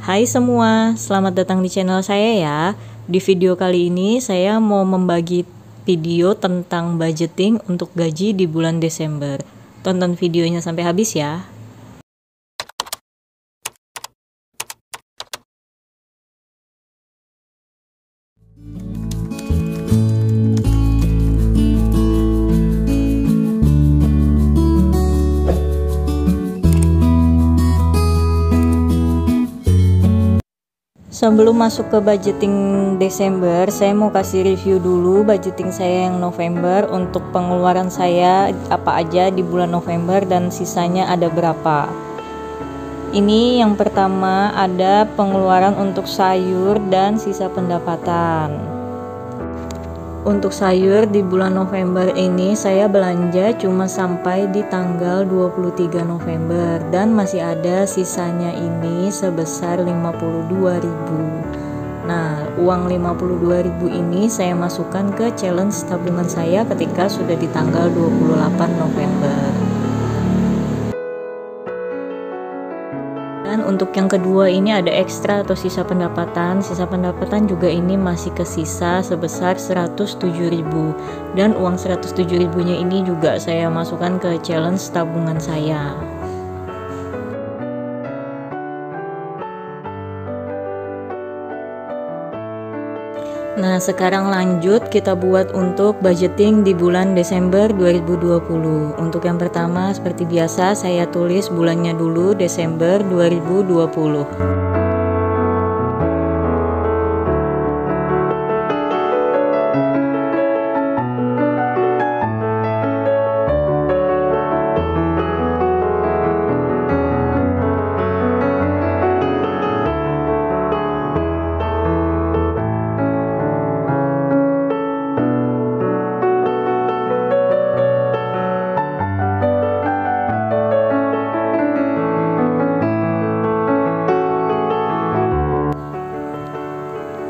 Hai semua, selamat datang di channel saya ya. Di video kali ini saya mau membagi video tentang budgeting untuk gaji di bulan Desember. Tonton videonya sampai habis ya. Sebelum masuk ke budgeting Desember, saya mau kasih review dulu budgeting saya yang November. Untuk pengeluaran saya apa aja di bulan November dan sisanya ada berapa. Ini yang pertama ada pengeluaran untuk sayur dan sisa pendapatan. Untuk sayur di bulan November ini saya belanja cuma sampai di tanggal 23 November dan masih ada sisanya ini sebesar 52.000. Nah, uang 52.000 ini saya masukkan ke challenge tabungan saya ketika sudah di tanggal 28 November. Dan untuk yang kedua ini ada ekstra atau sisa pendapatan. Sisa pendapatan juga ini masih kesisa sebesar 107.000. Dan uang 107.000 nya ini juga saya masukkan ke challenge tabungan saya. Nah, sekarang lanjut kita buat untuk budgeting di bulan Desember 2020. Untuk yang pertama seperti biasa saya tulis bulannya dulu, Desember 2020.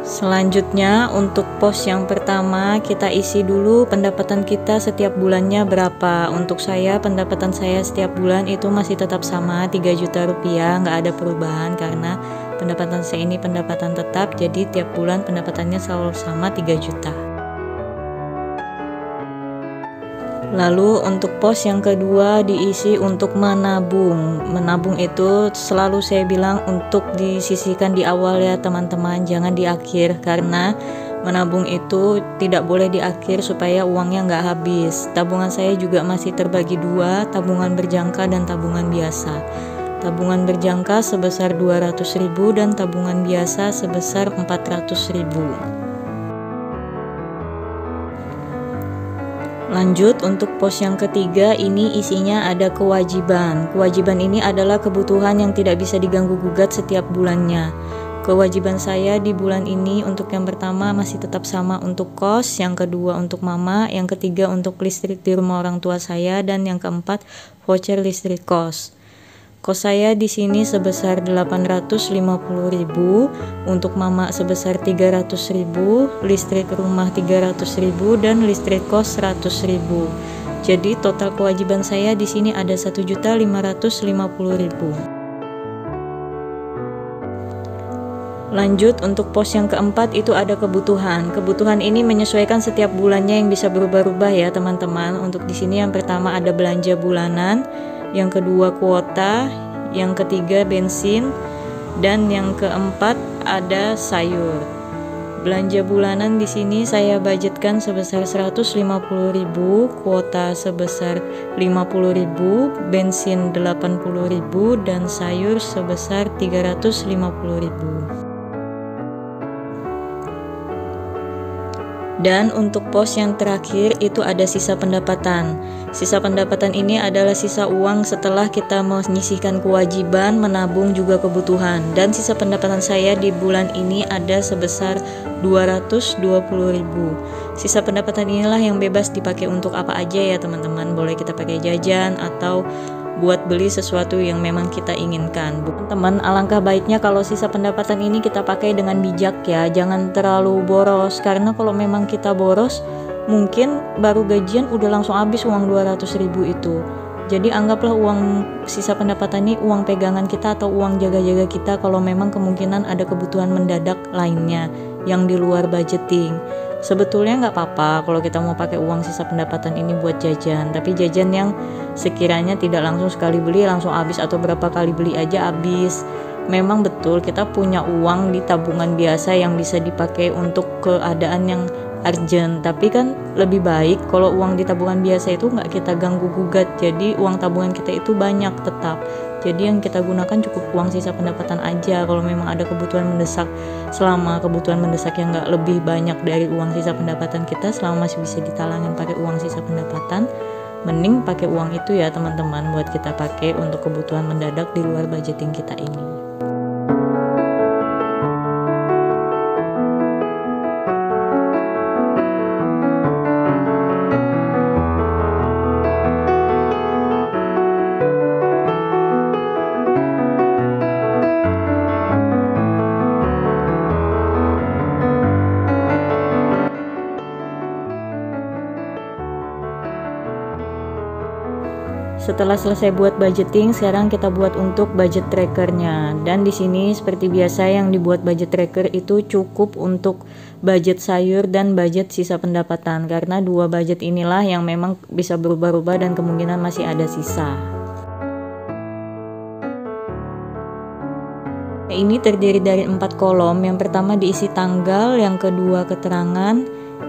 Selanjutnya untuk pos yang pertama kita isi dulu pendapatan kita setiap bulannya berapa. Untuk saya pendapatan saya setiap bulan itu masih tetap sama 3 juta rupiah, nggak ada perubahan karena pendapatan saya ini pendapatan tetap, jadi tiap bulan pendapatannya selalu sama 3 juta. Lalu untuk pos yang kedua diisi untuk menabung. Menabung itu selalu saya bilang untuk disisihkan di awal ya teman-teman, jangan di akhir, karena menabung itu tidak boleh di akhir supaya uangnya nggak habis. Tabungan saya juga masih terbagi dua, tabungan berjangka dan tabungan biasa. Tabungan berjangka sebesar 200.000 dan tabungan biasa sebesar 400.000. Lanjut untuk pos yang ketiga, ini isinya ada kewajiban. Kewajiban ini adalah kebutuhan yang tidak bisa diganggu gugat setiap bulannya. Kewajiban saya di bulan ini untuk yang pertama masih tetap sama untuk kos, yang kedua untuk mama, yang ketiga untuk listrik di rumah orang tua saya, dan yang keempat voucher listrik kos. Kos saya di sini sebesar 850.000, untuk mama sebesar 300.000, listrik rumah 300.000 dan listrik kos 100.000. Jadi total kewajiban saya di sini ada 1.550.000. Lanjut untuk pos yang keempat itu ada kebutuhan. Kebutuhan ini menyesuaikan setiap bulannya yang bisa berubah-ubah ya teman-teman. Untuk di sini yang pertama ada belanja bulanan, yang kedua kuota, yang ketiga bensin, dan yang keempat ada sayur. Belanja bulanan di sini saya budgetkan sebesar 150.000, kuota sebesar 50.000, bensin 80.000 dan sayur sebesar 350.000. Dan untuk pos yang terakhir itu ada sisa pendapatan. Sisa pendapatan ini adalah sisa uang setelah kita menyisihkan kewajiban, menabung juga kebutuhan. Dan sisa pendapatan saya di bulan ini ada sebesar 220.000. Sisa pendapatan inilah yang bebas dipakai untuk apa aja ya teman-teman. Boleh kita pakai jajan atau buat beli sesuatu yang memang kita inginkan. Teman-teman, alangkah baiknya kalau sisa pendapatan ini kita pakai dengan bijak ya, jangan terlalu boros, karena kalau memang kita boros mungkin baru gajian udah langsung habis uang 200.000 itu. Jadi anggaplah uang sisa pendapatan ini uang pegangan kita atau uang jaga-jaga kita kalau memang kemungkinan ada kebutuhan mendadak lainnya yang di luar budgeting. Sebetulnya nggak apa-apa kalau kita mau pakai uang sisa pendapatan ini buat jajan, tapi jajan yang sekiranya tidak langsung sekali beli langsung habis atau berapa kali beli aja habis. Memang betul kita punya uang di tabungan biasa yang bisa dipakai untuk keadaan yang urgent, tapi kan lebih baik kalau uang di tabungan biasa itu nggak kita ganggu gugat, jadi uang tabungan kita itu banyak tetap. Jadi yang kita gunakan cukup uang sisa pendapatan aja kalau memang ada kebutuhan mendesak. Selama kebutuhan mendesak yang nggak lebih banyak dari uang sisa pendapatan kita, selama masih bisa ditalangin pakai uang sisa pendapatan, mending pakai uang itu ya teman-teman buat kita pakai untuk kebutuhan mendadak di luar budgeting kita ini. Setelah selesai buat budgeting, sekarang kita buat untuk budget trackernya. Dan di sini seperti biasa yang dibuat budget tracker itu cukup untuk budget sayur dan budget sisa pendapatan, karena dua budget inilah yang memang bisa berubah-ubah dan kemungkinan masih ada sisa. Ini terdiri dari 4 kolom. Yang pertama diisi tanggal, yang kedua keterangan,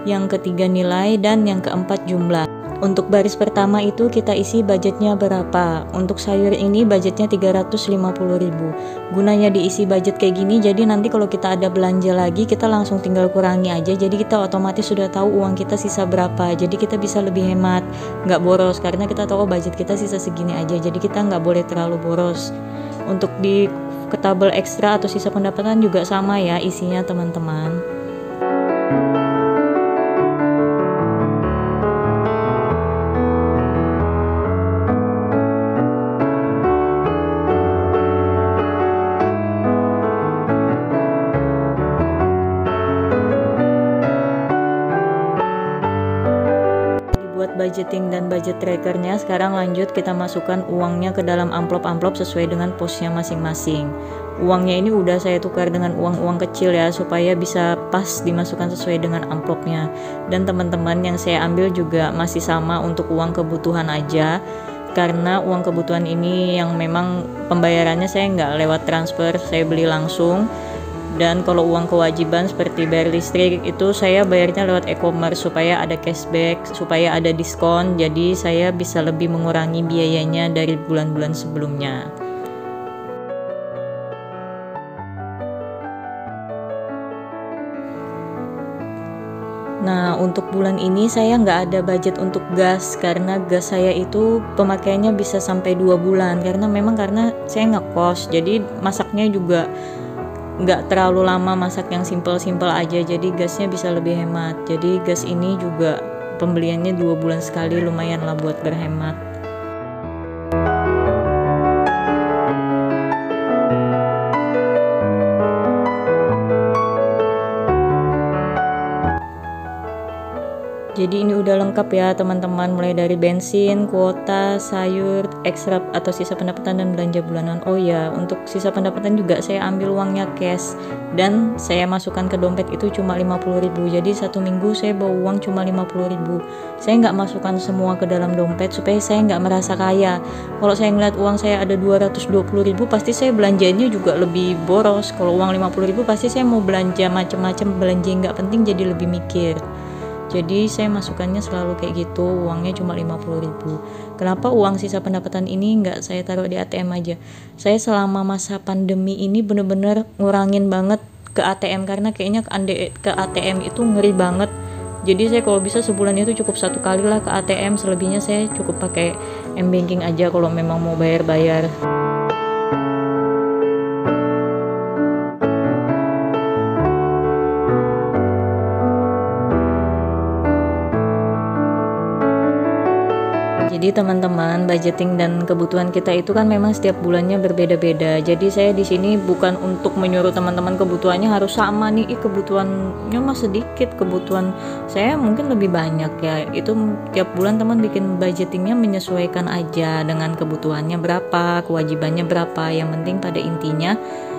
yang ketiga nilai, dan yang keempat jumlah. Untuk baris pertama itu kita isi budgetnya berapa. Untuk sayur ini budgetnya 350.000. Gunanya diisi budget kayak gini, jadi nanti kalau kita ada belanja lagi kita langsung tinggal kurangi aja, jadi kita otomatis sudah tahu uang kita sisa berapa, jadi kita bisa lebih hemat, nggak boros, karena kita tahu budget kita sisa segini aja, jadi kita nggak boleh terlalu boros. Untuk di tabel ekstra atau sisa pendapatan juga sama ya isinya teman-teman. Budgeting dan budget trackernya, sekarang lanjut kita masukkan uangnya ke dalam amplop-amplop sesuai dengan posnya masing-masing. Uangnya ini udah saya tukar dengan uang-uang kecil ya, supaya bisa pas dimasukkan sesuai dengan amplopnya. Dan teman-teman yang saya ambil juga masih sama untuk uang kebutuhan aja, karena uang kebutuhan ini yang memang pembayarannya saya nggak lewat transfer, saya beli langsung. Dan kalau uang kewajiban seperti bayar listrik itu saya bayarnya lewat e-commerce supaya ada cashback, supaya ada diskon, jadi saya bisa lebih mengurangi biayanya dari bulan-bulan sebelumnya. Nah, untuk bulan ini saya nggak ada budget untuk gas, karena gas saya itu pemakaiannya bisa sampai 2 bulan, karena saya ngekos, jadi masaknya juga nggak terlalu lama, masak yang simple-simple aja, jadi gasnya bisa lebih hemat. Jadi gas ini juga pembeliannya 2 bulan sekali, lumayan lah buat berhemat. Jadi ini udah lengkap ya teman-teman, mulai dari bensin, kuota, sayur, ekstra atau sisa pendapatan dan belanja bulanan. Oh ya, untuk sisa pendapatan juga saya ambil uangnya cash dan saya masukkan ke dompet itu cuma 50.000. Jadi satu minggu saya bawa uang cuma 50.000. Saya nggak masukkan semua ke dalam dompet supaya saya nggak merasa kaya. Kalau saya ngeliat uang saya ada 220.000, pasti saya belanjanya juga lebih boros. Kalau uang 50.000 pasti saya mau belanja macam-macam, belanja yang nggak penting jadi lebih mikir. Jadi saya masukannya selalu kayak gitu, uangnya cuma 50.000. Kenapa uang sisa pendapatan ini nggak saya taruh di ATM aja? Saya selama masa pandemi ini bener-bener ngurangin banget ke ATM, karena kayaknya ke ATM itu ngeri banget. Jadi saya kalau bisa sebulan itu cukup 1 kali lah ke ATM, selebihnya saya cukup pakai m-banking aja kalau memang mau bayar-bayar. Jadi teman-teman, budgeting dan kebutuhan kita itu kan memang setiap bulannya berbeda-beda. Jadi saya di sini bukan untuk menyuruh teman-teman kebutuhannya harus sama nih. Kebutuhannya mah sedikit, kebutuhan saya mungkin lebih banyak ya. Itu tiap bulan teman bikin budgetingnya menyesuaikan aja dengan kebutuhannya berapa, kewajibannya berapa. Yang penting pada intinya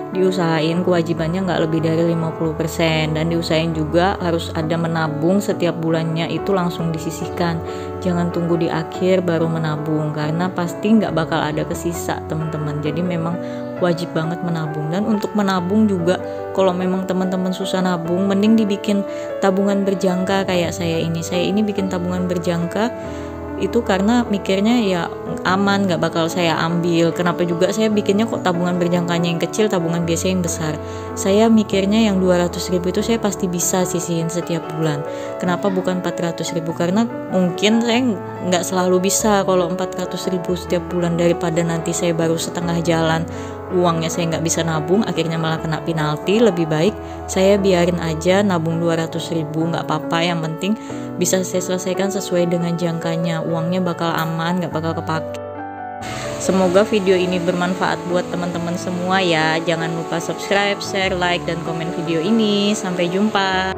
diusahain kewajibannya nggak lebih dari 50%, dan diusahain juga harus ada menabung setiap bulannya, itu langsung disisihkan, jangan tunggu di akhir baru menabung karena pasti nggak bakal ada kesisa teman-teman. Jadi memang wajib banget menabung. Dan untuk menabung juga kalau memang teman-teman susah nabung, mending dibikin tabungan berjangka kayak saya ini bikin tabungan berjangka itu karena mikirnya ya aman, nggak bakal saya ambil. Kenapa juga saya bikinnya kok tabungan berjangkanya yang kecil, tabungan biasa yang besar. Saya mikirnya yang 200.000 itu saya pasti bisa sisihin setiap bulan. Kenapa bukan 400.000? Karena mungkin saya nggak selalu bisa kalau 400.000 setiap bulan, daripada nanti saya baru setengah jalan uangnya saya nggak bisa nabung, akhirnya malah kena penalti. Lebih baik saya biarin aja nabung 200.000, nggak apa-apa, yang penting bisa saya selesaikan sesuai dengan jangkanya, uangnya bakal aman, nggak bakal kepake. Semoga video ini bermanfaat buat teman-teman semua ya. Jangan lupa subscribe, share, like, dan komen video ini. Sampai jumpa.